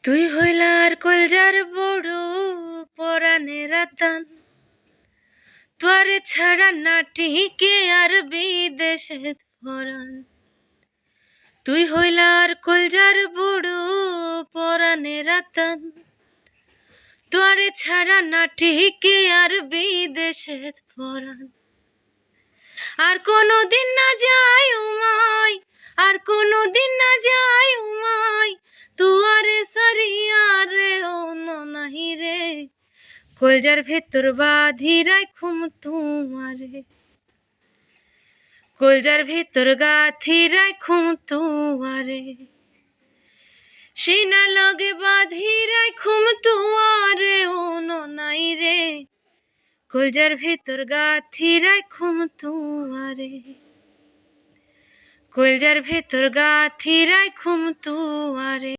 তুই হইলার কলজার বড় পরাণের দান, তোরে ছাড়া নাটিকে আর বিদেশে পরাণ। তুই হইলার কলজার বড় পরাণের দান, তোরে ছাড়া নাটিকে আর বিদেশে পরাণ। আর কোনদিন না যাই উমাই, আর কোনদিন না যাই উমাই, তুয়ারে সারিয়া রে ও নাহি রে। কলজার ভেতর বাঁধি রাখুম তুয়ারে, কলজার ভেতর গাথি রাখুম তুয়ারে। সিনা লগে বাঁধি রাখুম তুয়ারে ও নাই রে। কলজার ভেতর গাথি রাখুম তুয়ারে, কলজার ভেতর গাথি রাখুম তুয়ারে।